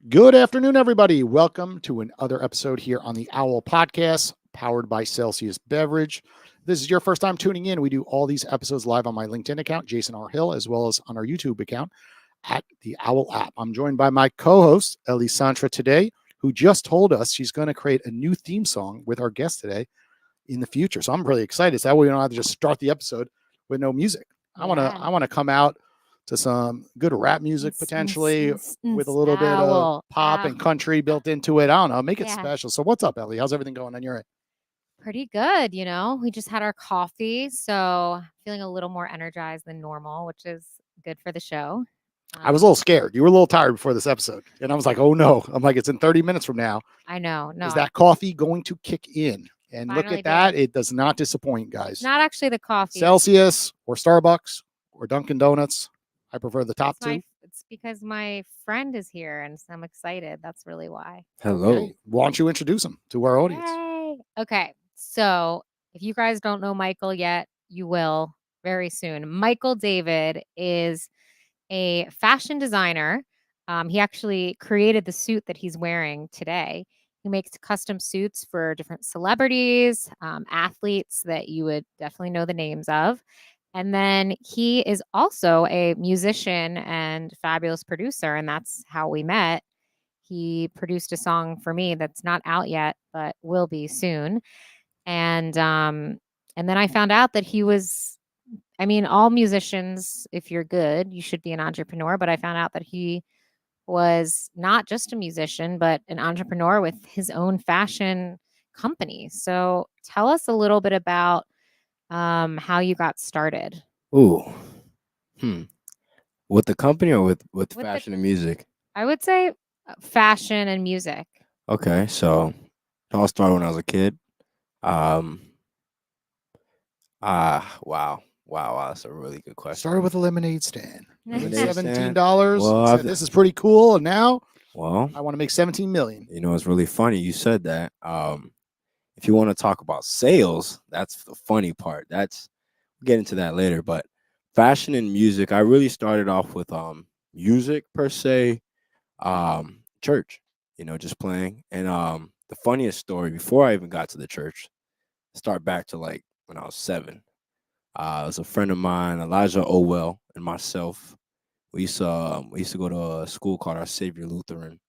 Good afternoon, everybody. Welcome to another episode here on the Owwll Podcast, powered by Celsius Beverage. If this is your first time tuning in, we do all these episodes live on my LinkedIn account, Jason R. Hill, as well as on our YouTube account at the Owwll app. I'm joined by my co-host, Elisandra, today, who just told us she's going to create a new theme song with our guest today in the future. So I'm really excited. So that way we don't have to just start the episode with no music. I want to come out to some good rap music potentially with a little bit of pop and country built into it. I don't know, make it special. So what's up, Ellie? How's everything going on your end? Pretty good, we just had our coffee, so feeling a little more energized than normal, which is good for the show. I was a little scared. You were a little tired before this episode. And I was like, oh no. I'm like, it's in 30 minutes from now. I know. No. Is that coffee going to kick in? And look Finally at that. did. It does not disappoint, guys. Not actually the coffee. Celsius or Starbucks or Dunkin' Donuts. I prefer the top two. It's because my friend is here and so I'm excited. That's really why. Hello. Okay. Why don't you introduce him to our audience? Yay. Okay. So if you guys don't know Michael yet, you will very soon. Michael David is a fashion designer. He actually created the suit that he's wearing today. He makes custom suits for different celebrities, athletes that you would definitely know the names of. And then he is also a musician and fabulous producer, and that's how we met. He produced a song for me that's not out yet, but will be soon. And then I found out that he was, all musicians, if you're good, you should be an entrepreneur. But I found out that he was not just a musician, but an entrepreneur with his own fashion company. So tell us a little bit about how you got started. Ooh. With the company or with With fashion and music? I would say fashion and music. Okay, so it all started when I was a kid. Wow, that's a really good question. Started with a lemonade stand. Lemonade stand. $17. Well, Said, this is pretty cool. And now Well, I want to make 17 million. you know, it's really funny you said that. If you want to talk about sales, that's the funny part. We'll get into that later. But fashion and music, I really started off with music per se, church, just playing. And the funniest story before I even got to the church, start back to like when I was 7. It was a friend of mine, Owwll, and myself. We used to go to a school called Our Savior Lutheran.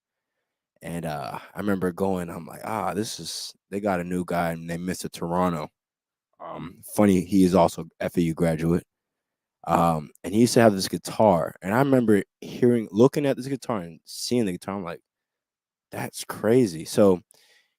And I remember going, I'm like, they got a new guy named Mr. Toronto. Funny, he is also FAU graduate. And he used to have this guitar. And I remember looking at this guitar and seeing the guitar. I'm like, that's crazy. So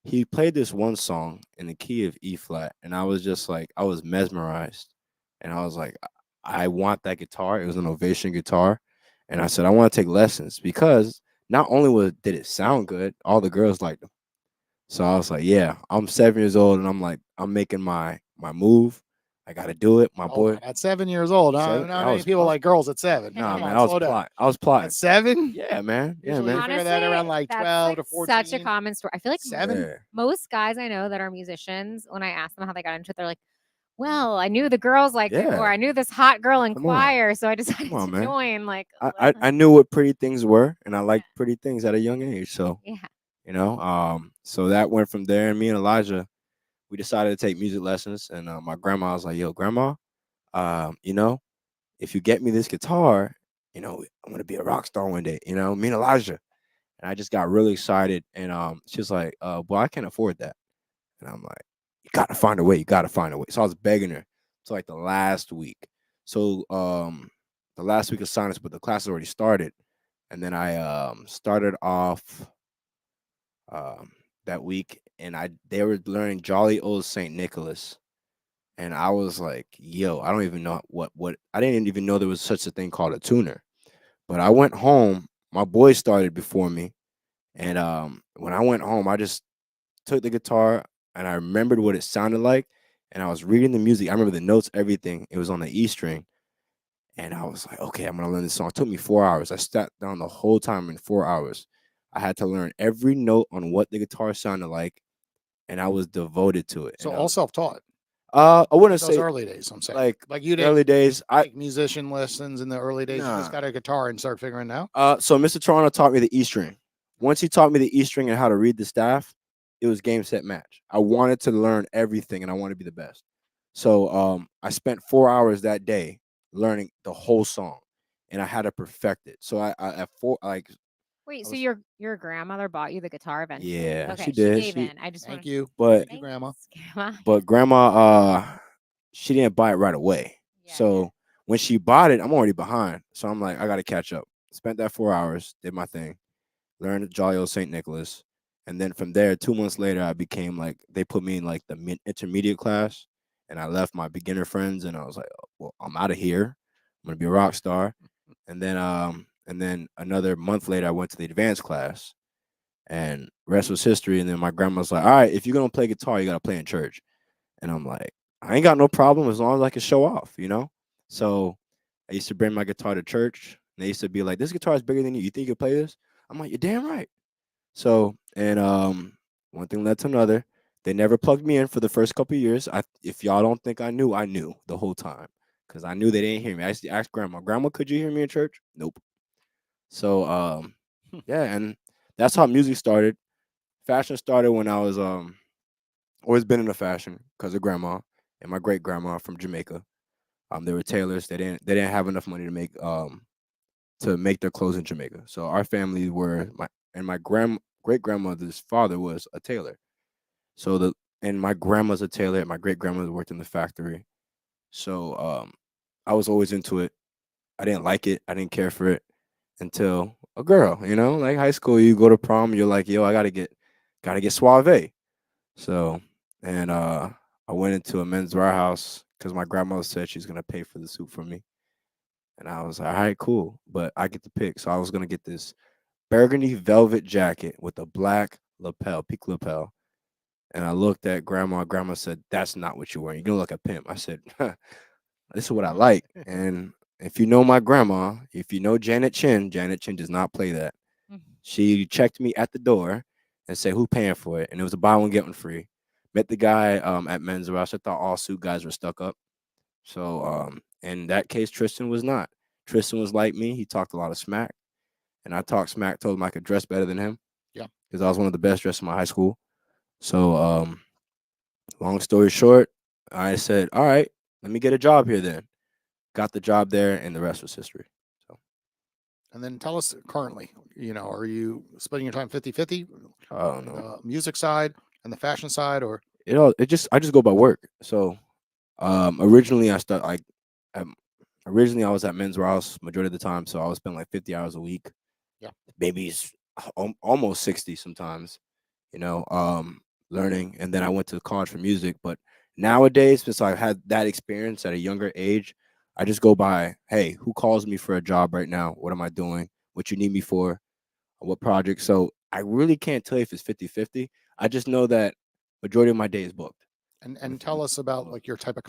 he played this one song in the key of E flat. And I was just like, I was mesmerized. And I was like, I want that guitar. It was an Ovation guitar. And I said, I want to take lessons because not only did it sound good, all the girls liked them. So I was like, yeah, I'm 7 years old and I'm like, I'm making my move. I got to do it. My boy. At 7 years old. Not many people like girls at 7. Nah, man, I was plotting. At 7? Yeah, man. Yeah, man. Honestly, figure that around like 12 to 14. Such a common story. I feel like 7? most guys I know that are musicians, when I ask them how they got into it, they're like, well, I knew the girls liked it, or I knew this hot girl in choir, so I decided to join. Like, I knew what pretty things were, and I liked pretty things at a young age. So yeah, so that went from there. And me and Elijah, we decided to take music lessons. And my grandma was like, "Yo, grandma, if you get me this guitar, I'm gonna be a rock star one day." Me and Elijah, and I just got really excited. And she was like, "Well, I can't afford that," and I'm like, you gotta find a way. You gotta find a way. So I was begging her to like the last week. So the last week of science, but the class already started. And then I started off that week and they were learning Jolly Old St. Nicholas. And I was like, yo, I don't even know what I didn't even know there was such a thing called a tuner. But I went home, my boys started before me. And when I went home, I just took the guitar and I remembered what it sounded like. And I was reading the music. I remember the notes, everything. It was on the E string. And I was like, okay, I'm going to learn this song. It took me 4 hours. I sat down the whole time in 4 hours. I had to learn every note on what the guitar sounded like. And I was devoted to it. So all self-taught. I wouldn't say early days. I'm saying like you did early days. Like musician lessons in the early days. You just got a guitar and start figuring it out. So Mr. Toronto taught me the E string. Once he taught me the E string and how to read the staff, it was game set match. I wanted to learn everything and I wanted to be the best. So I spent 4 hours that day learning the whole song, and I had to perfect it. So I at four like Wait, I so was your grandmother bought you the guitar eventually? yeah, she Okay, she did. gave She in. I just Thank want you. but Thank you, Grandma. thanks, grandma. but grandma she didn't buy it right away. Yeah, yeah. So when she bought it, I'm already behind. So I'm like, I gotta catch up. Spent that 4 hours, did my thing, learned Jolly Old St. Nicholas. And then from there, 2 months later, I became like they put me in like the intermediate class, and I left my beginner friends, and I was like, "Oh, well, I'm out of here. I'm gonna be a rock star." And then another month later, I went to the advanced class, and rest was history. And then my grandma's like, "All right, if you're gonna play guitar, you gotta play in church." And I'm like, I ain't got no problem as long as I can show off. So I used to bring my guitar to church. And they used to be like, "This guitar is bigger than you. You think you can play this?" I'm like, "You're damn right." So and one thing led to another. They never plugged me in for the first couple of years. If y'all don't think I knew the whole time because I knew they didn't hear me. I used to ask grandma, "Grandma, could you hear me in church?" Nope. So yeah, and that's how music started. Fashion started when I was always been into fashion because of grandma and my great grandma from Jamaica. They were tailors. They didn't have enough money to make their clothes in Jamaica. So our family were my great grandmother's father was a tailor. So the and my grandma's a tailor. And my great grandmother worked in the factory. So I was always into it. I didn't like it. I didn't care for it until a girl. Like high school, you go to prom, you're like, yo, I gotta get suave. So and I went into a men's warehouse because my grandmother said she's gonna pay for the suit for me. And I was like, all right, cool. But I get to pick. So I was gonna get this burgundy velvet jacket with a black lapel, peak lapel. And I looked at grandma. Grandma said, "That's not what you're wearing. You're gonna look a pimp." I said, "This is what I like." And if you know my grandma, if you know Janet Chin does not play that. Mhm. She checked me at the door and said, "Who paying for it?" And it was a buy one get one free. Met the guy at Men's Rush. I thought all suit guys were stuck up. So in that case, Tristan was not. Tristan was like me. He talked a lot of smack, and I talked smack. Told him I could dress better than him Yeah. because I was one of the best dressed in my high school. So long story short, I said, "All right, let me get a job here then." Got the job there, and the rest was history. So And then tell us currently, are you splitting your time 50-50 I don't on know. the music side and the fashion side, or I just go by work. So originally um, originally I was at Men's Rouse majority of the time, so I would spend like 50 hours a week, yeah. maybe almost 60 sometimes, learning. And then I went to college for music. But nowadays, since I've had that experience at a younger age, I just go by, hey, who calls me for a job right now? What am I doing? What you need me for? What project? So I really can't tell you if it's 50-50. I just know that majority of my day is booked. And with tell with us about work. like your type of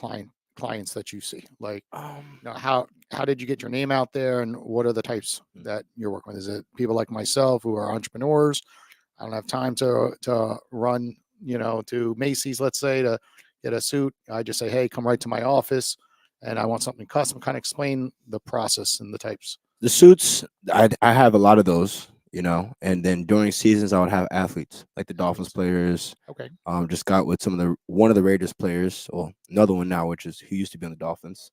clients that you see. Like, Um, how did you get your name out there, and what are the types mm, that you're working with? Is it people like myself who are entrepreneurs? I don't have time to run, to Macy's, let's say, to get a suit. I just say, hey, come right to my office, and I want something custom. Kind of explain the process and the types. the suits, I have a lot of those, and then during seasons I would have athletes like the Dolphins Athletes. players. Okay. Just got with one of the Raiders players, or another one now, which is who used to be on the Dolphins.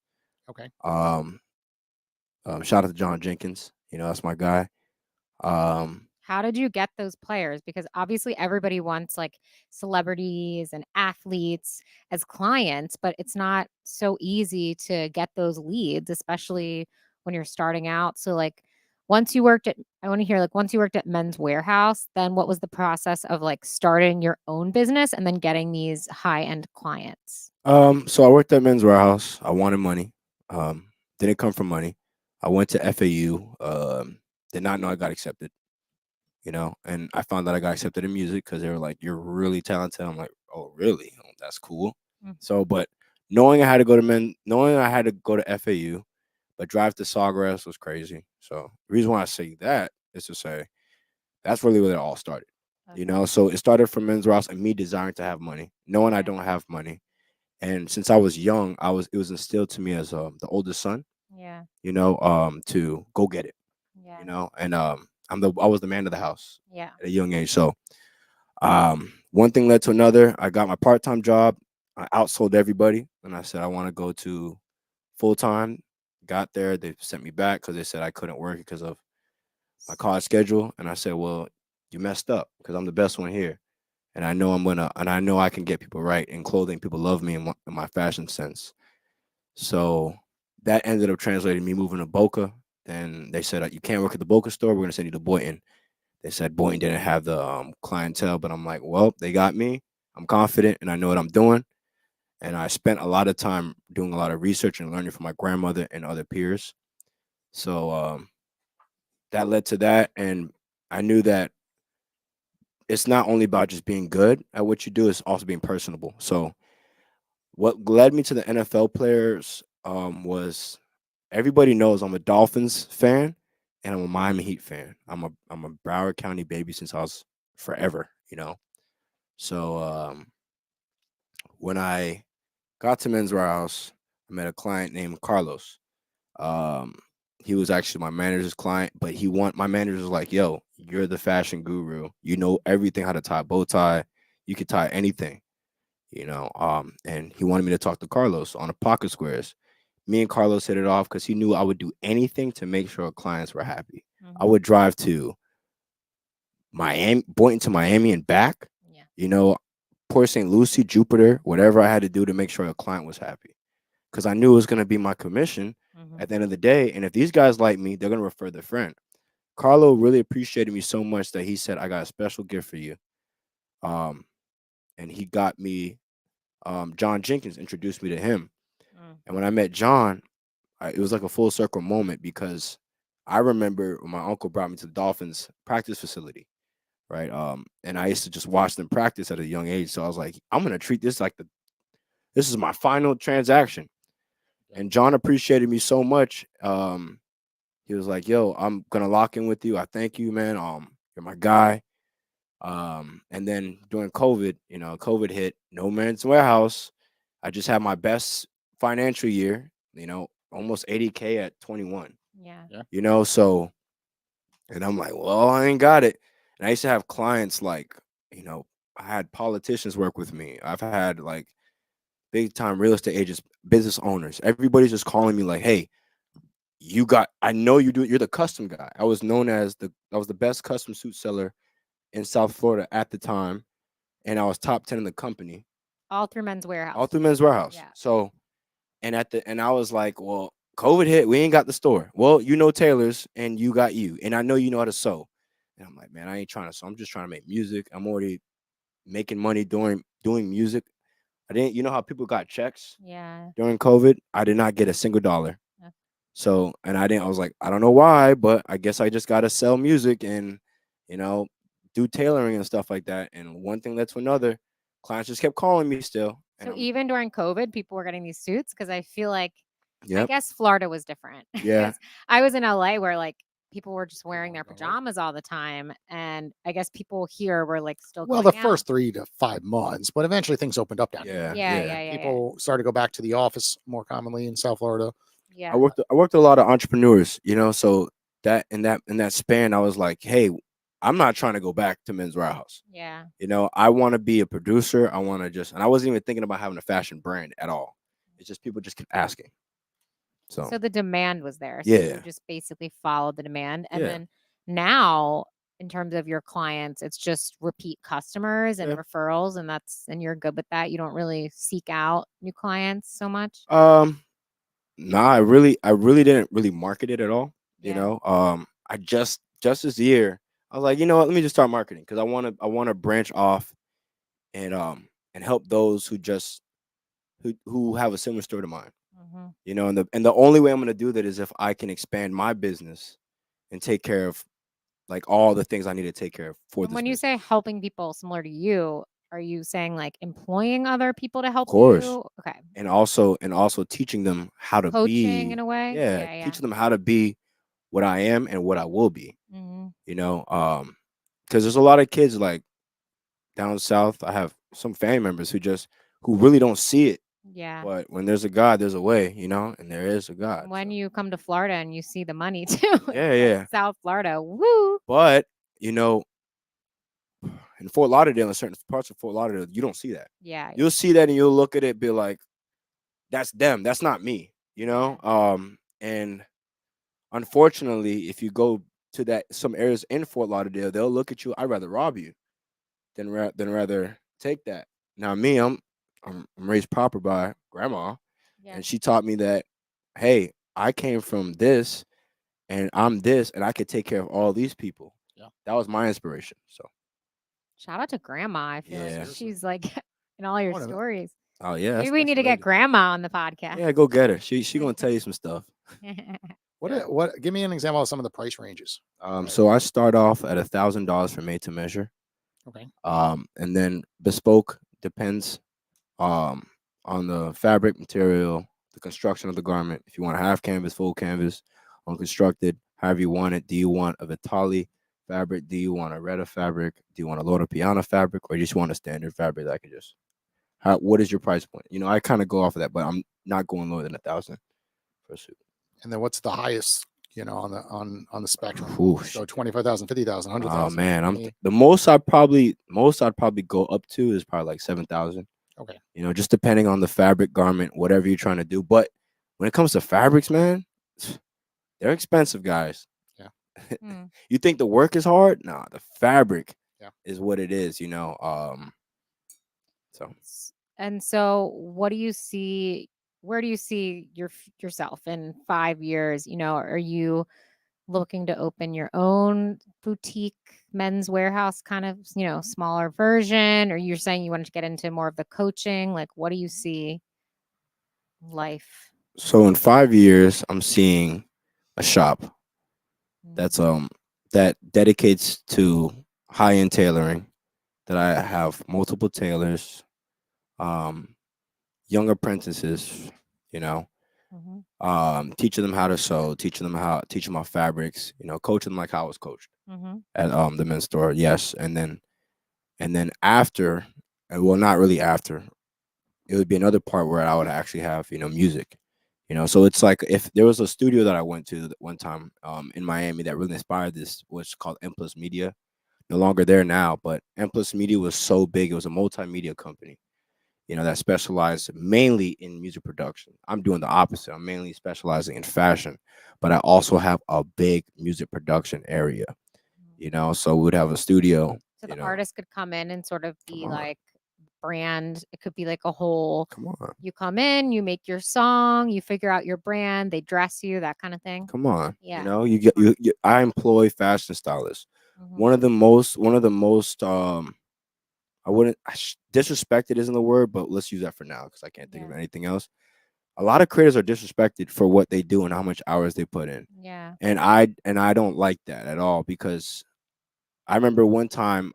Okay. Um, Shout out to John Jenkins. That's my guy. Um, How did you get those players? Because obviously everybody wants like celebrities and athletes as clients, but it's not so easy to get those leads, especially when you're starting out. So like I want to hear like once you worked at Men's Warehouse, then what was the process of like starting your own business and then getting these high-end clients? so I worked at Men's Warehouse. I wanted money. Didn't come from money. I went to FAU. Did not know I got accepted. And I found that I got accepted in music because they were like, "You're really talented." I'm like, "Oh, really? Oh, that's cool." Mm. So, but knowing I had to go to FAU, but drive to Sawgrass was crazy. So, the reason why I say that is to say that's really where it all started. Okay. So it started from Men's Ross and me desiring to have money, knowing I Right. don't have money, and since I was young, it was instilled to me as the oldest son, Yeah. to go get it, Yeah. and I was the man of the house Yeah. at a young age. So one thing led to another. I got my part-time job. I outsold everybody, and I said I want to go to full-time. Got there, they sent me back because they said I couldn't work because of my college schedule, and I said, well, you messed up because I'm the best one here, and I know I can get people right in clothing. People love me in my fashion sense. So that ended up translating me moving to Boca. Then they said you can't work at the Boca store. We're gonna send you to Boynton. They said Boynton didn't have the clientele, but I'm like, well, they got me. I'm confident and I know what I'm doing. And I spent a lot of time doing a lot of research and learning from my grandmother and other peers. So that led to that, and I knew that it's not only about just being good at what you do; it's also being personable. So what led me to the NFL players was everybody knows I'm a Dolphins fan and I'm a Miami Heat fan. I'm a Broward County baby since I was forever, you know. So when I got to Men's Warehouse, I met a client named Carlos. Um, he was actually my manager's client, but my manager was like, "Yo, you're the fashion guru. You know everything how to tie a bow tie. You could tie anything, you know." And he wanted me to talk to Carlos on the pocket squares. Me and Carlos hit it off because he knew I would do anything to make sure clients were happy. I Mhm. would drive to Miami, Boynton to Miami and back. Yeah. You know, Port St. Lucie, Jupiter, whatever I had to do to make sure a client was happy. Because I knew it was going to be my commission Mhm. at the end of the day. And if these guys like me, they're going to refer their friend. Carlo really appreciated me so much that he said, I got a special gift for you. Um, and he got me, John Jenkins introduced me to him. Mm. And when I met John, it was like a full circle moment because I remember when my uncle brought me to the Dolphins practice facility, right? And I used to just watch them practice at a young age. So I was like, I'm going to treat this like this is my final transaction. And John appreciated me so much. He was like, "Yo, I'm gonna lock in with you. I thank you, man. You're my guy." And then during COVID, COVID hit. No Man's Warehouse. I just had my best financial year. Almost 80K at 21. Yeah. So, and I'm like, well, I ain't got it. And I used to have clients like, I had politicians work with me. I've had like big time real estate agents, business owners. Everybody's just calling me like, hey, I know you're the custom guy. I was the best custom suit seller in South Florida at the time, and I was top 10 in the company, All through Men's all Warehouse. through Men's Warehouse. Yeah. So, and I was like, well, COVID hit, we ain't got the store. Well, tailors, and you got you, and I know you know how to sew. And I'm like, man, I ain't trying to sew. I'm just trying to make music. I'm already making money doing music. I didn't, how people got checks Yeah. during COVID? I did not get a single dollar. Yeah. So, and I was like, I don't know why, but I guess I just got to sell music and, you know, do tailoring and stuff like that. And one thing led to another. Clients just kept calling me still. And So even during COVID, people were getting these suits because I feel like, I yep. guess Florida was different. Yeah. 'Cause I was in LA where like people were just wearing their wanna go work. pajamas all the time, and I guess people here were like still Well, the going out. first 3 to 5 months, but eventually things opened up down here. Yeah. People started to go back to the office more commonly in South Florida. Yeah. I worked with a lot of entrepreneurs, so that in that span, I was like, hey, I'm not trying to go back to Men's Warehouse. Yeah. I want to be a producer. I want to and I wasn't even thinking about having a fashion brand at all. It's just people just kept asking. So So the demand was there. So yeah, you just basically followed the demand. And yeah, then now, in terms of your clients, it's just repeat customers and yeah. referrals, and you're good with that. You don't really seek out new clients so much. Nah, I really didn't really market it at all. Yeah. I just this year, I was like, you know what, let me just start marketing because I want to branch off and help those who have a similar story to mine. Hmm. And the only way I'm gonna do that is if I can expand my business and take care of like all the things I need to take care of for And this when you say business. helping people similar to you, are you saying like employing other people to Of help course. you? Okay. And also teaching them how to Coaching in be, a way? yeah, Yeah. teaching them how to be what I am and what I will be. Hmm. Because there's a lot of kids like down south. I have some family members who really don't see it Yeah. But when there's a God, there's a way, you know, and there is a God. When so. you come to Florida and you see the money too. It's Yeah, like yeah. South Florida. Woo. But you know, in Fort Lauderdale, in certain parts of Fort Lauderdale, you don't see that. Yeah. You'll see that and you'll look at it, be like, that's them. That's not me. You know? And unfortunately, if you go to that some areas in Fort Lauderdale, they'll look at you. I'd rather rob you than rather take that. Now, me, I'm raised proper by grandma, Yeah. and she taught me that, hey, I came from this, and I'm this, and I could take care of all these people. Yeah. That was my inspiration. So, Shout out to grandma. I feel yeah. like she's like in all your One of the- stories. Oh yeah, Maybe we need to get grandma on the podcast. Yeah, go get her. She gonna tell you some stuff. Yeah. What? Give me an example of some of the price ranges. So I start off at $1,000 for made to measure. Okay. And then bespoke depends on the fabric material, the construction of the garment. If you want a half canvas, full canvas, unconstructed, however you want it. Do you want a Vitali fabric? Do you want a Retta fabric? Do you want a Loro Piana fabric, or you just want a standard fabric that I could just? What is your price point? You know, I kind of go off of that, but I'm not going lower than 1,000 for a suit. And then what's the highest? You know, on the spectrum. Ooh, So 25,000, 50,000, 100,000. Oh man, the most I'd probably go up to is probably like 7,000. Okay. You know, just depending on the fabric, garment, whatever you're trying to do. But when it comes to fabrics, man, they're expensive, guys. Yeah. You think the work is hard? Nah, the fabric Yeah. is what it is. You know. So. And so, what do you see? Where do you see yourself in 5 years? You know, are you looking to open your own boutique men's warehouse, kind of, you know, smaller version? Or you're saying you wanted to get into more of the coaching? Like, what do you see life? So in 5 years, I'm seeing a shop that's that dedicates to high-end tailoring. That I have multiple tailors, young apprentices, you know, teaching them how to sew, teaching them about fabrics, you know, coaching them like how I was coached at the men's store. Yes, and then after, and well, not really after, it would be another part where I would actually have, you know, music. You know, so it's like if there was a studio that I went to one time in Miami that really inspired this, was called M Plus Media. No longer there now, but M Plus Media was so big. It was a multimedia company, you know, that specialized mainly in music production. I'm doing the opposite. I'm mainly specializing in fashion, but I also have a big music production area, you know, so we would have a studio. So the artist could come in and sort of be like brand. It could be like a whole. Come on. You come in, you make your song, you figure out your brand, they dress you, that kind of thing. Come on. Yeah. You know, I employ fashion stylists. One of the most I wouldn't disrespected isn't the word, but let's use that for now because I can't think of anything else. A lot of creators are disrespected for what they do and how much hours they put in. Yeah. And I don't like that at all, because I remember one time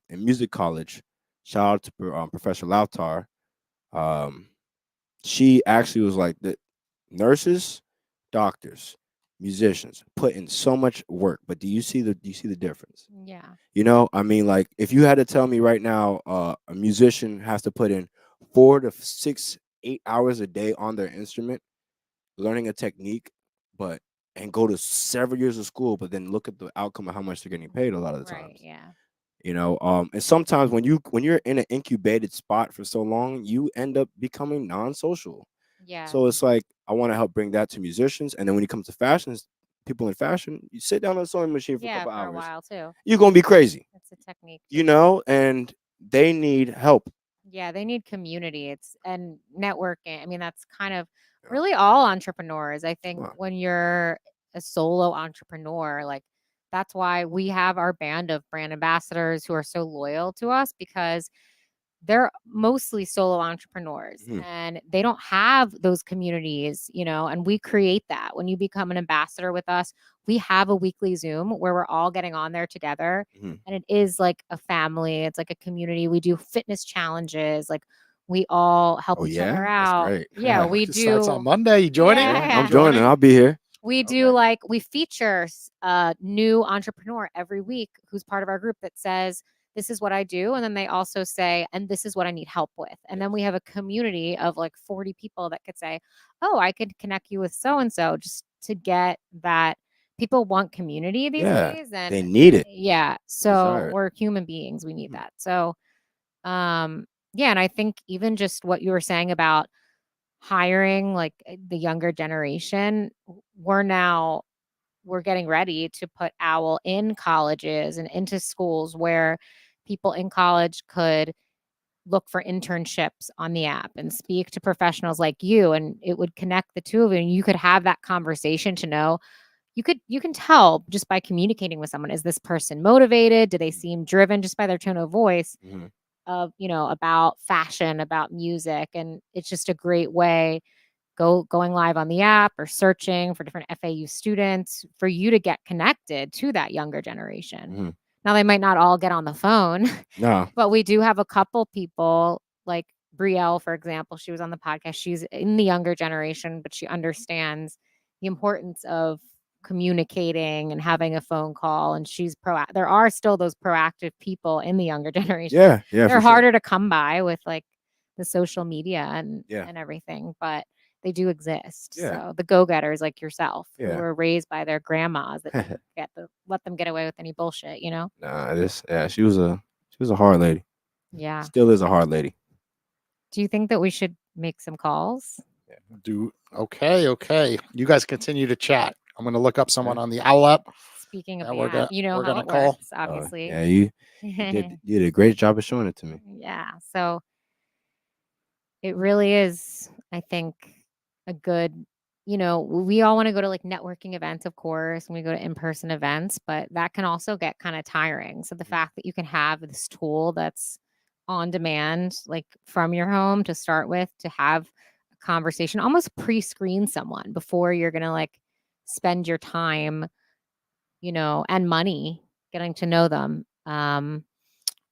in music college, shout out to Professor Lautar. She actually was like, the nurses, doctors, musicians put in so much work, but do you see the difference? Yeah. You know, I mean, like if you had to tell me right now, a musician has to put in 4 to 6, 8 hours a day on their instrument, learning a technique, and go to several years of school, but then look at the outcome of how much they're getting paid a lot of the times. Yeah. You know, and sometimes when you're in an incubated spot for so long, you end up becoming non-social. Yeah. So it's like I want to help bring that to musicians, and then when it comes to fashions, people in fashion, you sit down on a sewing machine for a couple for hours. a while too. You're gonna be crazy. It's a technique. You know, and they need help. Yeah, they need community. And networking. I mean, that's kind of really all entrepreneurs. I think when you're a solo entrepreneur, like that's why we have our band of brand ambassadors who are so loyal to us, because they're mostly solo entrepreneurs and they don't have those communities, you know, and we create that. When you become an ambassador with us, we have a weekly Zoom where we're all getting on there together, and it is like a family. It's like a community. We do fitness challenges. Like we all help each other out. That's great. Yeah, we do. Starts on Monday. You joining? Yeah. I'm joining. I'll be here. We do we feature a new entrepreneur every week who's part of our group that says, this is what I do. And then they also say, and this is what I need help with. And then we have a community of like 40 people that could say, oh, I could connect you with so and so, just to get that. People want community these days. They And need it. yeah, so Desire it. we're human beings. We need Mhm. that. So yeah, and I think even just what you were saying about hiring like the younger generation, we're getting ready to put Owwll in colleges and into schools where people in college could look for internships on the app and speak to professionals like you, and it would connect the two of you, and you could have that conversation to know. You can tell just by communicating with someone, is this person motivated? Do they seem driven just by their tone of voice, Mhm. of about fashion, about music? And it's just a great way, going live on the app or searching for different FAU students, for you to get connected to that younger generation. Mhm. Now they might not all get on the phone, No. but we do have a couple people like Brielle, for example. She was on the podcast. She's in the younger generation, but she understands the importance of communicating and having a phone call. And she's there are still those proactive people in the younger generation. Yeah. Yeah. They're For sure. harder to come by with like the social media and Yeah. and everything, but they do exist. Yeah. So the go-getters like yourself, who Yeah. were raised by their grandmas, that didn't let them get away with any bullshit. Nah. She was a hard lady. Yeah. Still is a hard lady. Do you think that we should make some calls? Okay. You guys continue to chat. I'm going to look up someone Okay. on the Owwll app. Speaking of And the we're app, gonna how gonna it call. works, obviously. Yeah. You did a great job of showing it to me. Yeah. So it really is, I think, a good, we all want to go to like networking events, of course, and we go to in-person events, but that can also get kind of tiring. So the fact that you can have this tool that's on demand, like from your home to start with, to have a conversation, almost pre-screen someone before you're going to like spend your time, and money getting to know them,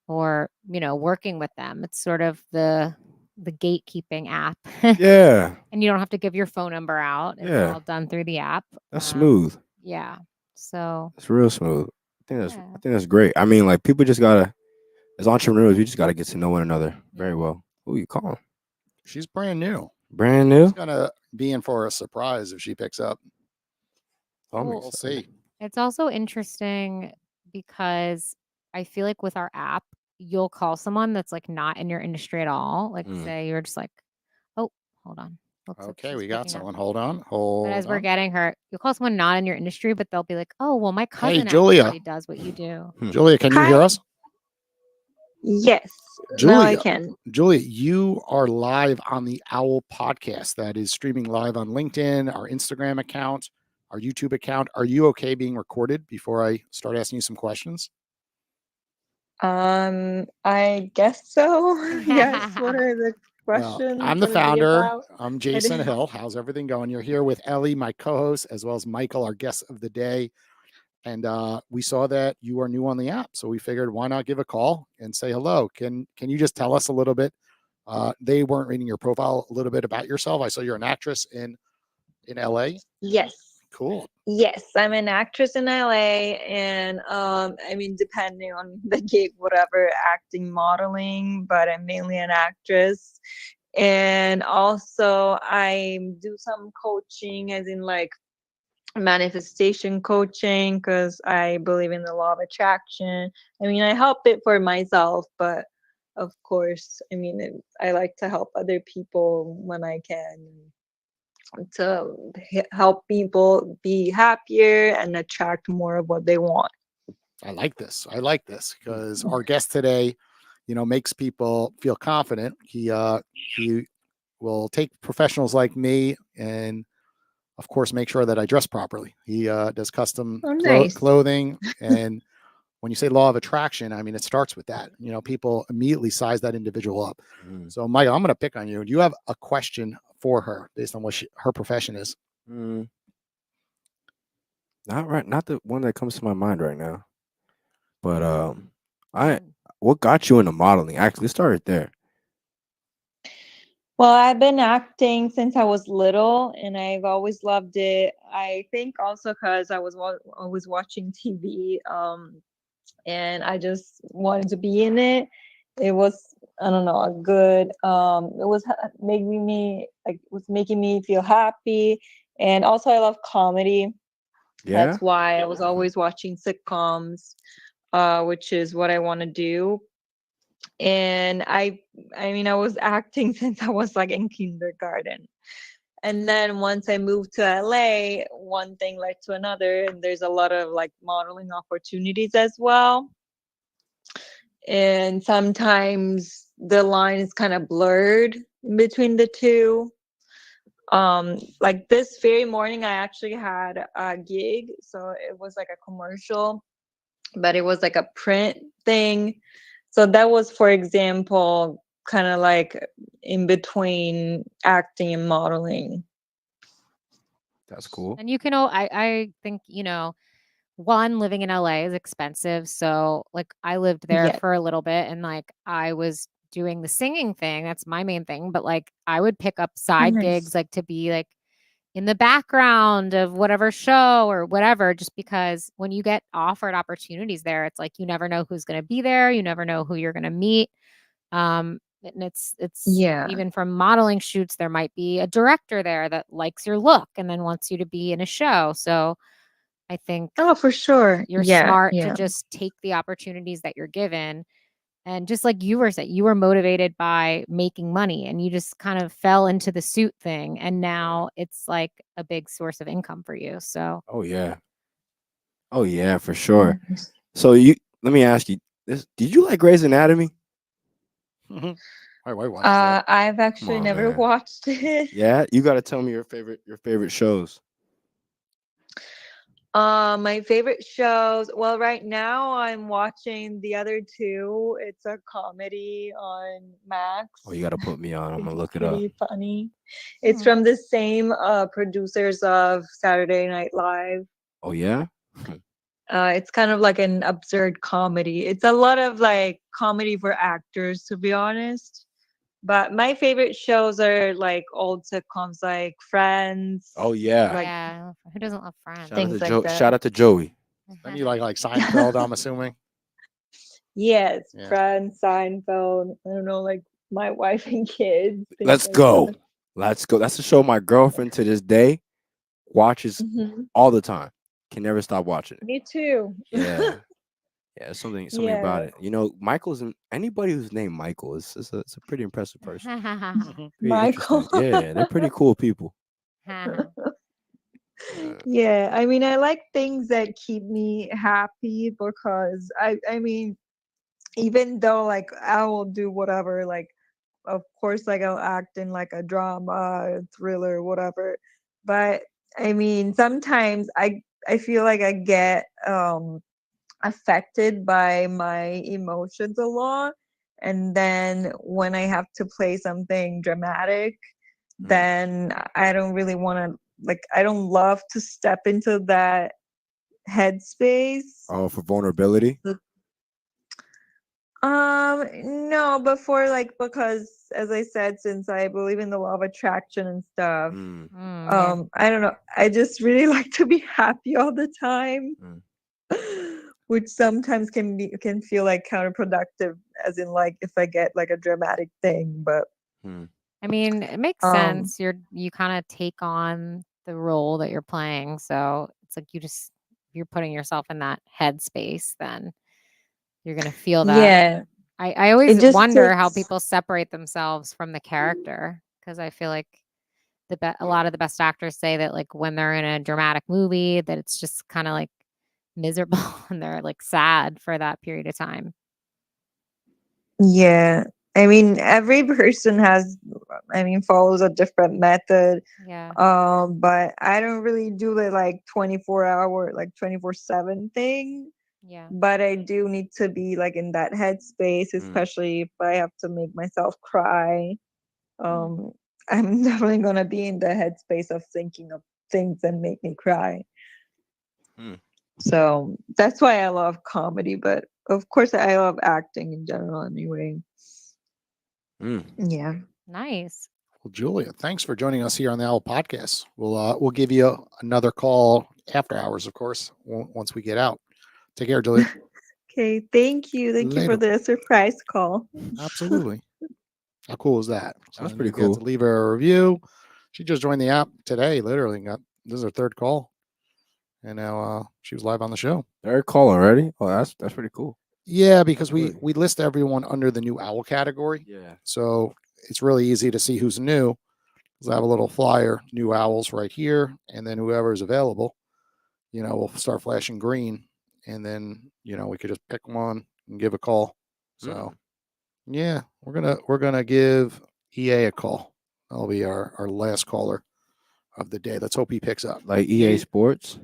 or working with them. It's sort of the gatekeeping app. Yeah. And you don't have to give your phone number out. It's Yeah. all done through the app. That's smooth. Yeah. So It's real smooth. I yeah. think that's great. I mean, like, people just gotta, as entrepreneurs, we just gotta get to know one another very well. Who you calling? She's brand new. Brand new. She's gonna be in for a surprise if she picks up. We'll see. It's also interesting because I feel like with our app, you'll call someone that's like not in your industry at all. Like say you're just like, oh, hold on. Looks like Okay, she's we got picking up. someone. Hold on. But as we're getting her, you'll call someone not in your industry, but they'll be like, oh, well, my cousin Julia. actually does what you do. Julia, can you hear us? Yes. Julia, Now I can. Julia, you are live on the Owwll podcast that is streaming live on LinkedIn, our Instagram account, our YouTube account. Are you okay being recorded before I start asking you some questions? I guess so. Yes. What are the questions? I'm the gonna be founder. about? I'm Jason Hill. How's everything going? You're here with Ellie, my co-host, as well as Michael, our guest of the day. And we saw that you are new on the app, so we figured why not give a call and say hello. Can you just tell us a little bit? They weren't reading your profile, a little bit about yourself. I saw you're an actress in LA. Yes. Cool. Yes, I'm an actress in LA, and I mean, depending on the gig, whatever, acting, modeling, but I'm mainly an actress. And also I do some coaching, as in like manifestation coaching, because I believe in the law of attraction. I mean, I help it for myself, but of course, I mean, I like to help other people when I can, to help people be happier and attract more of what they want. I like this because our guest today, makes people feel confident. He will take professionals like me and, of course, make sure that I dress properly. He does custom clothing. And when you say law of attraction, I mean, it starts with that. People immediately size that individual up. So, Mike, I'm going to pick on you. Do you have a question for her based on what her profession is? Not the one that comes to my mind right now. But what got you into modeling? Actually, let's start right there. Well, I've been acting since I was little, and I've always loved it. I think also because I was always watching TV. and I just wanted to be in it. It was, I don't know, a good. It was making me feel happy, and also I love comedy. Yeah. That's why I was always watching sitcoms, which is what I want to do. And I mean, I was acting since I was like in kindergarten. And then once I moved to LA, one thing led to another, and there's a lot of like modeling opportunities as well. And sometimes the line is kind of blurred in between the two. Like this very morning, I actually had a gig, so it was like a commercial, but it was like a print thing. So that was, for example, kind of like in between acting and modeling. That's cool. And you can, I think, one, living in LA is expensive. So like I lived there Yeah. for a little bit and like I was doing the singing thing. That's my main thing. But like I would pick up side nice. gigs like to be like in the background of whatever show or whatever, just because when you get offered opportunities there, it's like you never know who's going to be there. You never know who you're going to meet. And it's Yeah. even from modeling shoots, there might be a director there that likes your look and then wants you to be in a show. So I think Oh, for sure. you're Yeah. smart to Yeah. just take the opportunities that you're given. And just like you were saying, you were motivated by making money and you just kind of fell into the suit thing. And now it's like a big source of income for you. So Oh yeah. Oh yeah, for sure. Nice. So let me ask you this: did you like Grey's Anatomy? My wife watches that. I've actually on, never man. watched it. Yeah, you got to tell me your favorite shows. My favorite shows. Well, right now I'm watching the other two. It's a comedy on Max. Oh, you got to put me on. I I'm think gonna look it's it up. pretty funny. It's Hmm. from the same producers of Saturday Night Live. Oh yeah. It's kind of like an absurd comedy. It's a lot of like comedy for actors, to be honest. But my favorite shows are like old sitcoms like Friends. Oh yeah. Like yeah, who doesn't love Friends? Shout out things to like that. Shout out to Joey. Then you like Seinfeld, I'm assuming. Yes, Yeah. Friends, Seinfeld. I don't know, like My Wife and Kids. things Let's like go. that. Let's go. That's a show my girlfriend to this day watches Mhm. all the time. Can never stop watching it. Me too. Yeah. Yeah, something about Yeah. it. You know, anybody who's named Michael is it's a pretty impressive person. Mhm. Pretty Michael. interesting. Yeah, they're pretty cool people. Yeah, I mean, I like things that keep me happy because I mean, even though like I will do whatever, like of course like I'll act in like a drama, thriller, whatever. But I mean, sometimes I feel like I get affected by my emotions a lot. And then when I have to play something dramatic, then I don't really want to, like, I don't love to step into that headspace. Oh, for vulnerability. No, but for like, because as I said, since I believe in the law of attraction and stuff, Yeah. I don't know. I just really like to be happy all the time. Which sometimes can feel like counterproductive, as in like if I get like a dramatic thing. But I mean, it makes sense. You kind of take on the role that you're playing. So it's like you're putting yourself in that headspace, then you're gonna feel that. yeah, I always just wonder how takes- people separate themselves from the character because I feel like a lot of the best actors say that like when they're in a dramatic movie that it's just kind of like miserable and they're like sad for that period of time. yeah. I mean, every person follows a different method. Yeah. But I don't really do the like 24-hour, like 24/7 thing. Yeah. But I do need to be like in that headspace, especially if I have to make myself cry. I'm definitely gonna be in the headspace of thinking of things that make me cry. So that's why I love comedy, but of course I love acting in general anyway. Yeah. Nice. Well, Julia, thanks for joining us here on the Owwll Podcast. We'll give you another call after hours, of course, once we get out. Take care, Julia. Okay, thank you. Thank you for Later. the surprise call. Absolutely. How cool is that? That's then pretty you get to cool. leave her a review. She just joined the app today, literally. This is her third call. And now she was live on the show. Third call already? Oh, that's pretty cool. Yeah, because That's we list everyone under the new Owwll category. Yeah. So it's really easy to see who's new. Because I have a little flyer, new Owwlls right here. And then whoever is available, will start flashing green. And then, we could just pick one and give a call. So yeah, we're gonna give EA a call. That'll be our last caller of the day. Let's hope he picks up. Like EA Sports.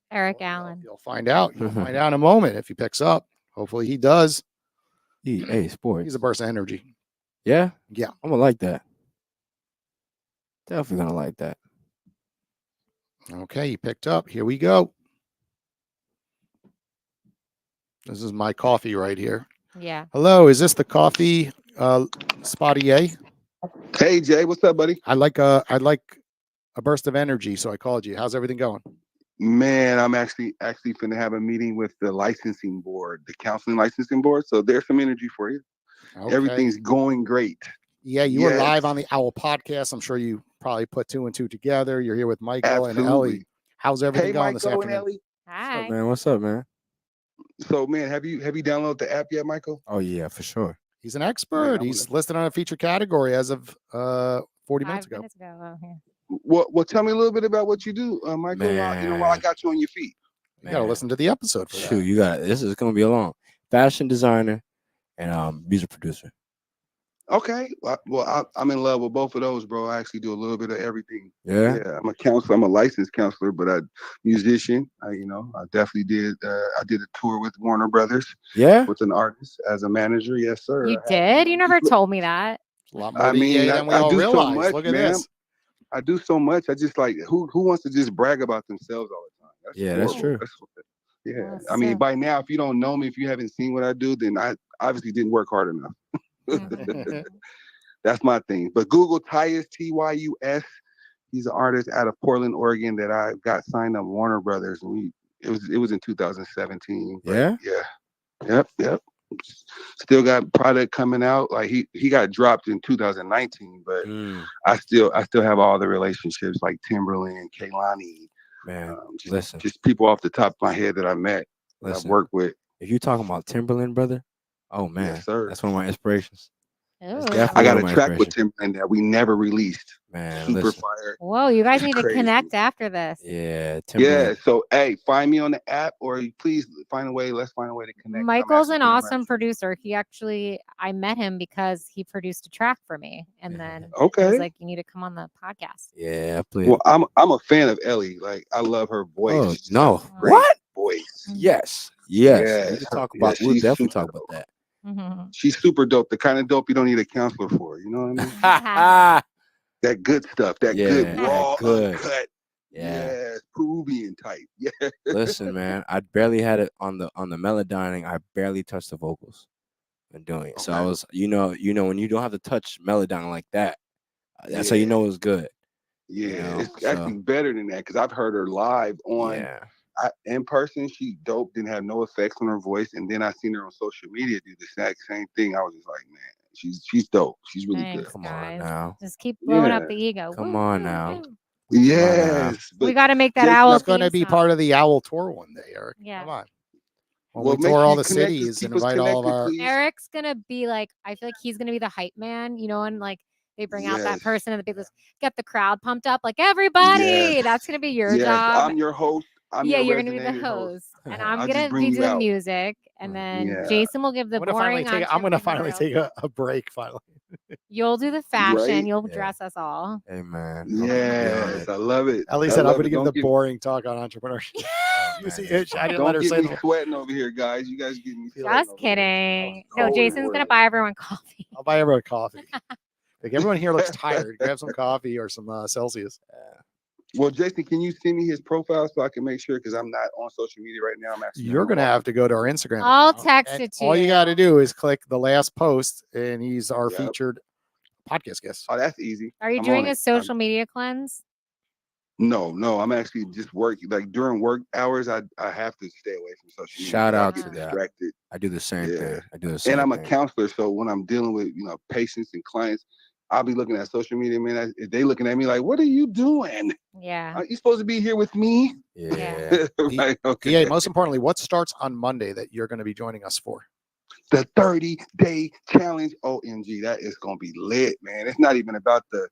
Eric Well, Allen. You'll find out. You'll find out in a moment if he picks up. Hopefully he does. EA Sports. He's a burst of energy. Yeah? Yeah. I'm gonna like that. Definitely gonna like that. Okay, he picked up. Here we go. This is my coffee right here. Yeah. Hello, is this the coffee Spotty A? Hey Jay, what's up, buddy? I'd like a burst of energy, so I called you. How's everything going? Man, I'm actually finna have a meeting with the licensing board, the counseling licensing board. So there's some energy for you. Okay. Everything's going great. Yeah, you were Yes. live on the Owwll podcast. I'm sure you probably put two and two together. You're here with Michael and Absolutely. Ellie. How's everything Hey, going this Michael and afternoon? Ellie. Hi. What's up, man? So man, have you downloaded the app yet, Michael? Oh yeah, for sure. He's an expert. He's listed on a featured category as of 40 minutes 5 ago. minutes ago. Oh, yeah. Well, tell me a little bit about what you do, Michael. While I got you on your feet. You got to listen to the episode for Shoot, that. you got this is gonna be a long fashion designer and music producer. Okay. Well, I'm in love with both of those, bro. I actually do a little bit of everything. Yeah. Yeah, I'm a counselor. I'm a licensed counselor, but musician. I definitely did. I did a tour with Warner Brothers. Yeah. With an artist as a manager. Yes, sir. You did? You never told me that. A lot more EA than we all do realize. so much, Look at man. this. I do so much. I just like who wants to just brag about themselves all the time? That's true. Yeah. Well, I mean, by now, if you don't know me, if you haven't seen what I do, then I obviously didn't work hard enough. That's my thing. But Google Tyus, Tyus. He's an artist out of Portland, Oregon that I got signed on Warner Brothers, and it was in 2017. Yeah. Yeah. Yep. Still got product coming out. Like he got dropped in 2019, but I still have all the relationships like Timberland, Kaylani. Man, just people off the top of my head that I met, that I've worked with. If you're talking about Timberland, brother, oh man, yes, sir. That's one of my inspirations. I got a track with Timberland that we never released. Man, super fire. Whoa, you guys need to connect after this. Yeah, Timberland. Yeah. So hey, find me on the app, or please find a way. Let's find a way to connect. Michael's an awesome producer. I met him because he produced a track for me, and then I was like, "You need to come on the podcast." Yeah, please. Well, I'm a fan of Ellie. Like I love her voice. Oh no, what voice? Yes. We can talk about. We'll definitely talk about that. She's super dope. The kind of dope you don't need a counselor for. You know what I mean? That good stuff. That good raw, uncut. Yes, Peruvian type. Yeah. Listen, man, I barely had it on the melodyning. I barely touched the vocals when doing it. So I was, when you don't have to touch melodyne like that, that's how you know it's good. Yeah, it's actually better than that because I've heard her live on. In person, she dope, didn't have no effects on her voice, and then I seen her on social media do the exact same thing. I was just like, man, she's dope. She's really good. Come on now, just keep blowing up the ego. Come on now. Yes, we got to make that Owwll. That's going to be part of the Owwll tour one day, Eric. Yeah, come on. When we tour all the cities and invite all of our. Eric's gonna be like, I feel like he's gonna be the hype man, and like they bring out that person in the big list, get the crowd pumped up, like everybody. That's gonna be your job. I'm your host. You're gonna be the host, and I'm gonna be doing the music, and then Jason will give the boring. I'm gonna finally take a break. Finally, you'll do the fashion. You'll dress us all. Hey man, yes, I love it. Ellie said I'm gonna give the boring talk on entrepreneurship. You see, I didn't let her say. Don't get me sweating over here, guys. You guys getting me. Just kidding. No, Jason's gonna buy everyone coffee. I'll buy everyone coffee. Like everyone here looks tired. Grab some coffee or some Celsius. Well, Jason, can you send me his profile so I can make sure? Because I'm not on social media right now. You're going to have to go to our Instagram. I'll text it to you. All you got to do is click the last post, and he's our featured podcast guest. Oh, that's easy. Are you doing a social media cleanse? No, I'm actually just working. Like during work hours, I have to stay away from social media. Shout 'cause I out get to that. distracted. I do the same Yeah. thing. I do the And same I'm a thing. counselor, so when I'm dealing with patients and clients, I'll be looking at social media, man. They looking at me like, "What are you doing? Yeah. Are you supposed to be here with me?" Yeah. Like, okay. Yeah. Most importantly, what starts on Monday that you're going to be joining us for? The 30-day challenge. OMG, that is gonna be lit, man. It's not even about the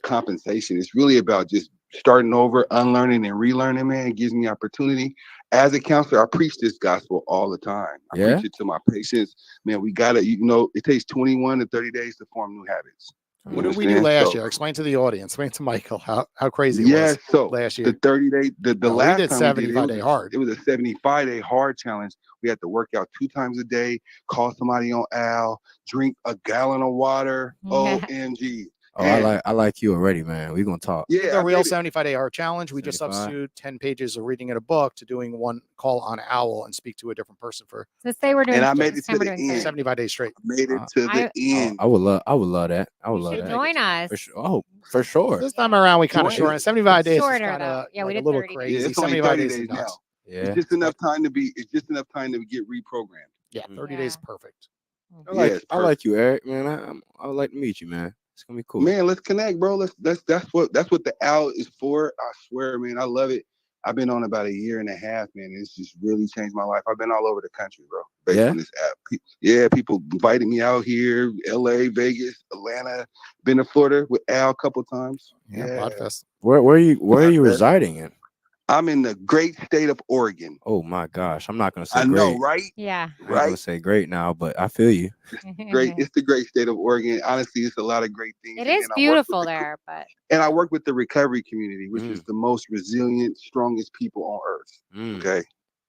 compensation. It's really about just starting over, unlearning and relearning, man. It gives me opportunity. As a counselor, I preach this gospel all the time. I Yeah? preach it to my patients. Man, we gotta, it takes 21 to 30 days to form new habits. You What did we do understand? last So, year? Explain to the audience. Explain to Michael how crazy it yes, was so last the year. 30-day, the No, we last did time we did it, 75-day hard. it was a 75-day hard challenge. We had to work out 2 times a day, call somebody on Owwll, drink a gallon of water. OMG. Oh, And I like you already, man. We gonna talk. We did yeah, the I real made it. 75-day hard challenge. We just 75. substitute 10 pages of reading in a book to doing one call on Owwll and speak to a different person for So say we're doing. And I made this it time to we're the doing 30. end. 75 days straight. Made it Uh, to the end. I would love that. I would You love should that. join us. For sure. Oh, for sure. This time around, we kind of Join shortened. us. 75 days is Shorter, kind though. of Yeah, we like a did little 30 days. crazy. Yeah, it's only 75 30 days is days now. nuts. Yeah. It's just enough time to get reprogrammed. Yeah, Mhm. 30 days is perfect. Yeah, it's I like you, Eric, man. I would like to meet you, man. It's gonna be cool. Man, let's connect, bro. That's what the Owwll is for. I swear, man, I love it. I've been on about a year and a half, man. It's just really changed my life. I've been all over the country, bro, based Yeah? on this app. People invited me out here, LA, Vegas, Atlanta. Been to Florida with Al a couple times. Yeah, Podfest. Where are you Podfest. residing in? I'm in the great state of Oregon. Oh my gosh. I'm not gonna say I great. know, right? Yeah. I'm not gonna Right? say great now, but I feel you. Great. It's the great state of Oregon. Honestly, it's a lot of great things. It And is then I work with beautiful the- there, but And I work with the recovery community, which is Mm. the most resilient, strongest people on earth. Mm. Okay.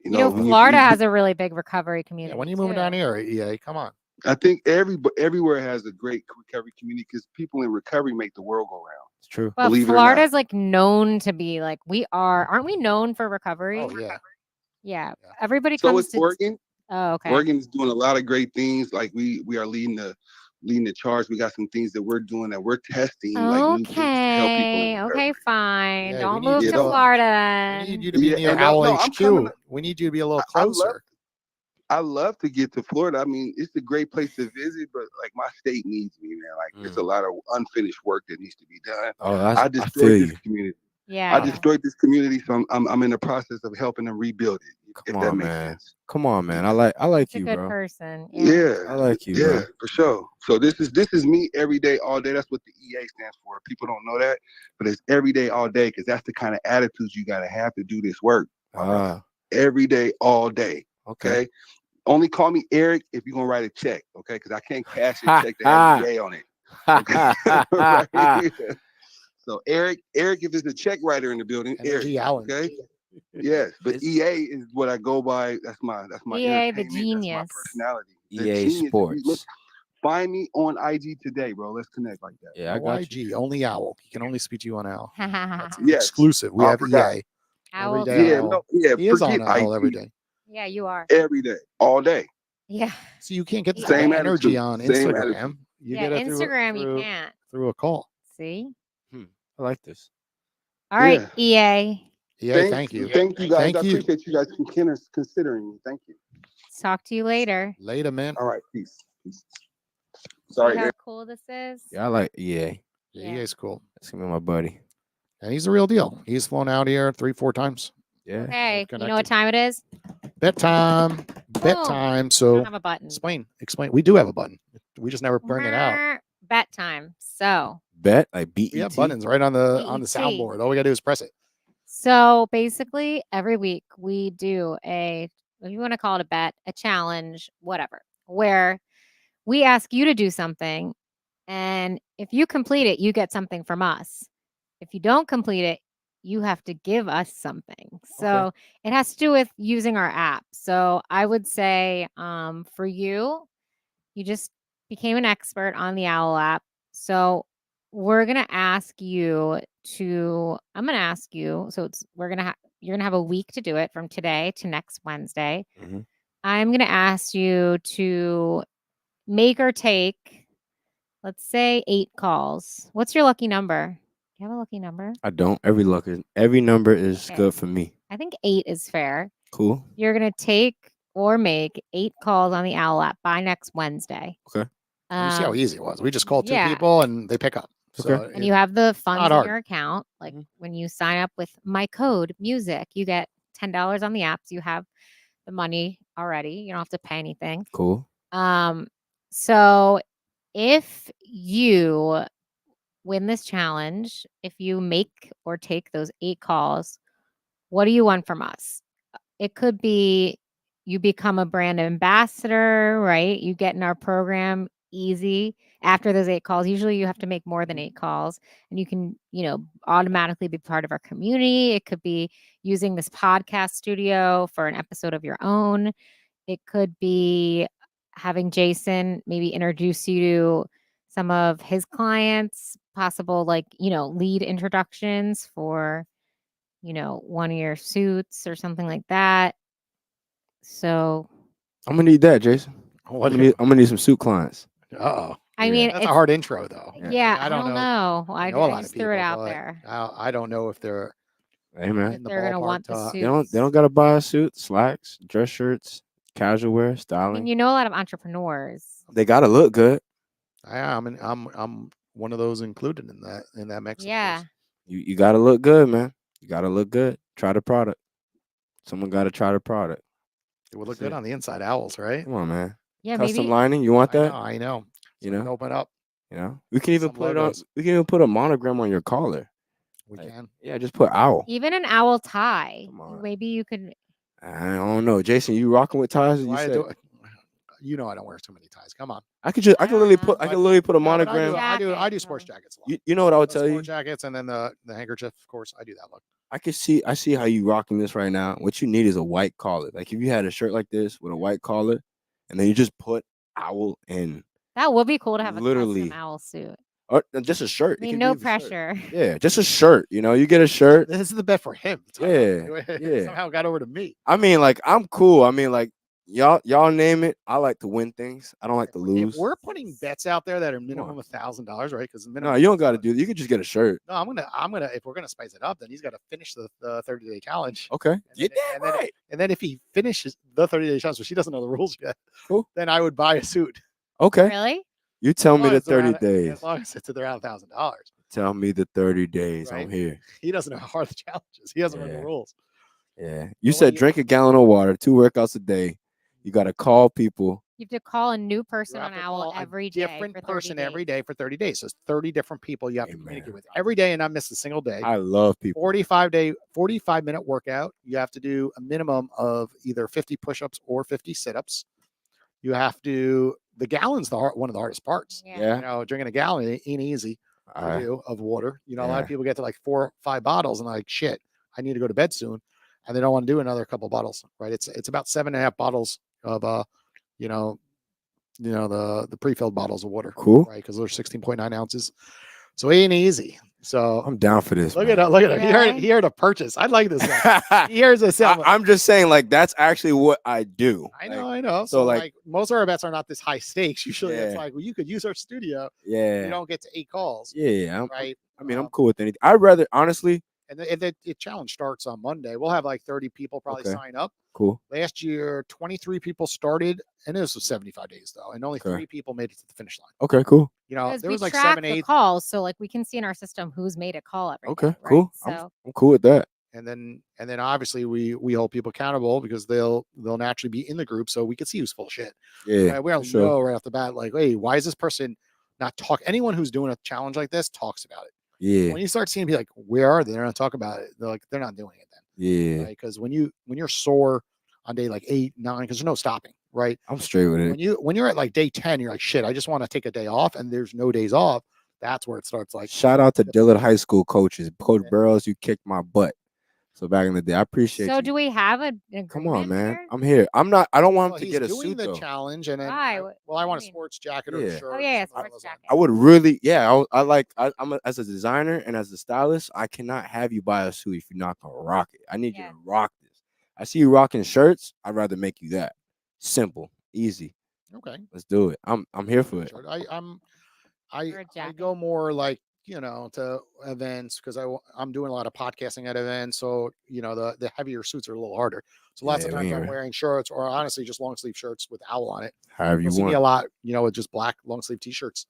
you know, when Florida has a really big recovery community. Yeah, when you moving down too. here, EA, come on. I think everywhere has a great recovery community because people in recovery make the world go round. It's true. But Believe it or Florida's not. like known to be like aren't we known for recovery? Oh, yeah. Yeah. Yeah. Everybody So comes is to Oregon. Oh, okay. Oregon is doing a lot of great things. Like we are leading the charge. We got some things that we're doing that we're testing, like new things to help people in Okay. recovery. Okay, fine. Yeah, Don't we move need to you to- Florida. We need you to be Yeah, near and Owwll no, I'm coming- HQ. We need you to be a little I love- closer. I love to get to Florida. I mean, it's a great place to visit, but like my state needs me, man. Like there's a lot of unfinished work that needs to be done. Oh, I I destroyed feel this you. community. Yeah. I destroyed this community, so I'm in the process of helping them rebuild it. Come if that on, makes man. sense. Come on, man. I like He's a you, good bro. person. Yeah, I like you, yeah, bro. for sure. So this is me every day, all day. That's what the EA stands for. People don't know that, but it's every day, all day, because that's the kind of attitudes you gotta have to do this work. Every day, all day. Okay. Only call me Eric if you're gonna write a check, okay? Because I can't cash a check that has EA on it. Okay. Right? So Eric, if it's a check writer in the building, Eric. Energy Allen. Okay. Yes, but EA is what I go by. That's my EA, the entertainment, that's my genius. personality. The EA genius. Sports. Find me on IG today, bro. Let's connect like that. Yeah, I No got IG, you. only Owwll. You can only speak to you on Owwll. That's Yes. exclusive. We I have forgot. EA. Owwll Every day. Yeah, Owwll. no, yeah. He is on Forget Owwll IG. every day. Yeah, you are. Every day, all day. Yeah. So you can't get the Same same energy attitude, on same Instagram. attitude. You Yeah, get it Instagram you can't. through a call. See? I like this. All right, Yeah. EA. EA, thank you. Thank you guys. Thank I you. appreciate you guys considering me. Thank you. Talk to you later. Later, man. All right, peace. See Sorry, how Eric. cool this is? Yeah, I like EA. Yeah, Yeah. EA's cool. That's gonna be my buddy. And he's the real deal. He's flown out here 3-4 times. Yeah. Okay. You know connected. what time it is? Bedtime. I Bedtime. don't So have a button. explain. We do have a button. We just never bring it out. Bet time. So Bet like BET. We have buttons right on the BET. soundboard. All we gotta do is press it. So basically, every week we do if you want to call it a bet, a challenge, whatever, where we ask you to do something. And if you complete it, you get something from us. If you don't complete it, you have to give us something. So it has to do with using our app. So I would say for you, you just became an expert on the Owwll app. So we're going to ask you I'm going to ask you. So you're going to have a week to do it from today to next Wednesday. Mhm. I'm going to ask you to make or take, let's say 8 calls. What's your lucky number? you have a lucky number? I don't. Every number is Okay. good for me. I think 8 is fair. Cool. You're gonna take or make 8 calls on the Owl app by next Wednesday. Okay. And you see how Um, easy it was. We just called 2 yeah. people and they pick up. So Okay. and you have the funds not in hard. your account. Like Mhm. when you sign up with my code music, you get $10 on the apps. You have the money already. You don't have to pay anything. Cool. So if you win this challenge, if you make or take those 8 calls, what do you want from us? It could be you become a brand ambassador, right? You get in our program easy after those 8 calls. Usually you have to make more than 8 calls and you can, automatically be part of our community. It could be using this podcast studio for an episode of your own. It could be having Jason maybe introduce you to some of his clients, possible lead introductions for, one of your suits or something like that. So, I'm gonna need that, Jason. What? I'm gonna need some suit clients. Uh-oh. I Yeah. mean, That's a it's hard intro, though. yeah, I I don't don't know. know. I I know a I lot of just people, threw it out but there. I don't know if they're Hey man, in the They're gonna ballpark want the to- suit. they don't gotta buy a suit, slacks, dress shirts, casual wear, I mean, styling. you know a lot of entrepreneurs. They gotta look good. I'm one of those included in that mix. of Yeah. course. You gotta look good, man. You gotta look good. Try the product. Someone gotta try the product. It would look That's good it. on the inside owls, right? Come on, man. Yeah, Custom maybe lining. You want that? I know. You So we can know. open up. We can even Some put it on. logos. We can even put a monogram on your collar. We Like, can. Yeah, just put owl. even an owl tie. Come on. Maybe you could. I don't know, Jason. You rocking with ties? Do You I said do? You know I don't wear too many ties. Come on. I could just. I I could don't literally know. put. I But- could literally put a No, but monogram. I do Jacket, sports huh? jackets a lot. You know what I would The tell you? sport jackets and then the handkerchief, of course. I do that look. I see how you rocking this right now. What you need is a white collar. Like if you had a shirt like this with a white collar, and then you just put owl in, That would be cool to have a Literally. custom owl suit. or just a shirt. I It mean, could no be the shirt. pressure. Yeah, just a shirt. You get a shirt. This is the bet for him. Yeah, yeah. Somehow got over to me. I mean, like I'm cool. I mean, like y'all name it. I like to win things. I don't like to If lose. we're putting bets out there that are on. minimum $1,000, right? Because No, you don't got to do. You could just get a shirt. No, I'm gonna. If we're gonna spice it up, then he's got to finish the 30-day challenge. Okay, get then- that right. And then if he finishes the 30-day challenge, so she doesn't know the rules yet, Cool. then I would buy a suit. Okay, Really? you tell As me long the as it's around- 30 days. As long as it's around $1,000. Tell me the 30 days. Right. I'm here. He doesn't know how hard the challenge is. He hasn't read Yeah. the rules. Yeah. But You when said you- drink a gallon of water, 2 workouts a day. You got to call people. You have to call a new person You have on to Owl call a every day. different for 30 person days. every day for 30 days. So it's 30 different people you have to Amen. communicate with every day and not miss a single day. I love people. 45-minute workout. You have to do a minimum of either 50 push-ups or 50 sit-ups. You have to. The gallon's one of the hardest parts. Yeah. Drinking a gallon ain't easy All to right. do of water. A lot Yeah. of people get to like 4 or 5 bottles and like, shit, I need to go to bed soon, and they don't want to do another couple bottles. Right? It's about 7.5 bottles of the pre-filled bottles of water. Cool. Right? Because they're 16.9 ounces. So it ain't easy. So I'm down for this. look man. at it. Really? He heard a purchase. I like this guy. Here's a sell. I'm just saying, like, that's actually what I do. I Like, know, I know. so, So like- like most of our bets are not this high stakes. Usually it's Yeah. like, well, you could use our studio. Yeah. You don't get to 8 calls. Yeah. Right. I mean, I'm Um, cool with anything. I'd rather, honestly, And the challenge starts on Monday. We'll have like 30 people probably Okay. sign up. cool. Last year, 23 people started, and this was 75 days though, and only Okay. 3 people made it to the finish line. Okay, cool. Because There we was like track 7, the 8, calls, so like we can see in our system who's made a call every Okay, day, right? cool. So I'm cool with that. and then obviously we hold people accountable because they'll naturally be in the group, so we can see who's full of shit. Yeah. Right? We don't for sure. know right off the bat, like, hey, why is this person not talk? Anyone who's doing a challenge like this talks about it. Yeah. When you start seeing people like, where are they? They're not talking about it. They're like, they're not doing it then, Yeah. right? Because when you're sore on day like 8, 9, because there's no stopping, right? I'm straight with it. When you're at like day 10, you're like, shit, I just want to take a day off, and there's no days off. That's where it starts. Like, Shout out to the- Dillard High School coaches. Coach Yeah. Burrows, you kicked my butt. So back in the day, I appreciate so you. do we have an Come on, agreement man. here? I'm here. I don't want well, him to he's get a doing suit the though. challenge, and then Why? I What want a do you mean? sports jacket or Yeah. a shirt. Oh, or yeah, something sports like that. jacket. I would really, yeah. As a designer and as a stylist, I cannot have you buy a suit if you're not gonna rock it. I need you Yeah. to rock this. I see you rocking shirts. I'd rather make you that. Simple, easy. Okay. Let's do it. I'm here for it. Shirt. Or a I jacket. go more like to events because I'm doing a lot of podcasting at events. So, the heavier suits are a little harder. So lots of Yeah, times I'm wearing- wearing shirts or honestly just long sleeve shirts with Owwll on it. However you You'll see me a want. lot, with just black long sleeve t-shirts.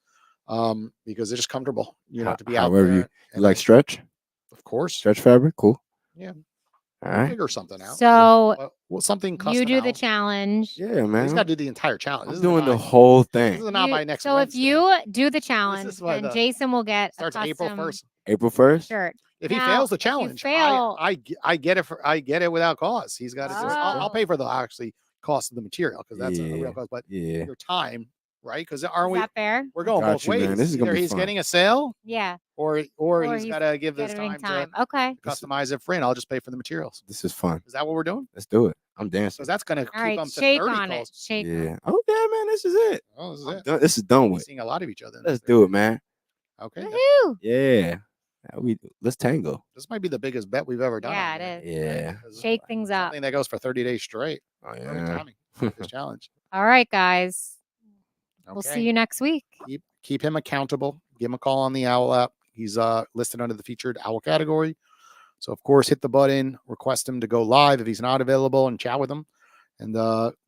Because they're just comfortable, to be out However there. you And like stretch of course, stretch fabric. Cool. Yeah. All we'll right. figure something out. So Something custom. you do the Owwll. challenge. Yeah, He's man. got to do the entire challenge. I'm This doing isn't the by- whole This thing. is not by next So Wednesday. if you do the challenge, is why then the- Jason will get a starts custom April 1st. April 1st. shirt. If he Now, fails the if you challenge, fail- I get it I get it without cost. He's got to do it. I'll Oh. pay for the actually cost of the material because that's a real cost. But Yeah. your time, right? Because Is aren't we? that fair? We're going Got both you, man. ways. This is gonna Either be he's fun. getting a sale, Yeah. or he's he's got to give this Getting time to Okay. customize it for him. I'll just pay for the materials. This is fun. Is that what we're doing? Let's do it. I'm dancing. Because that's going to All keep right. them to Shake 30 on it. calls. Shake. Yeah. Oh yeah, man. This is it. Oh, this is I'm it. done. This is done We're with. seeing a lot of each other. Let's do it, man. Okay. Woohoo! Yeah. Let's tango. This might be the biggest bet we've ever done. Yeah, on it here, is. Yeah. Because Shake things up. something that goes for 30 days straight. Oh Perfect yeah. timing for this challenge. All right, guys. We'll Okay. see you next week. Keep him accountable. Give him a call on the Owwll app. He's listed under the featured Owwll category. So of course, hit the button, request him to go live if he's not available, and chat with him. And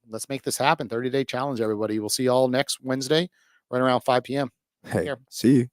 let's make this happen. 30-day challenge, everybody. We'll see you all next Wednesday, right around 5 p.m. Hey, Here. see you.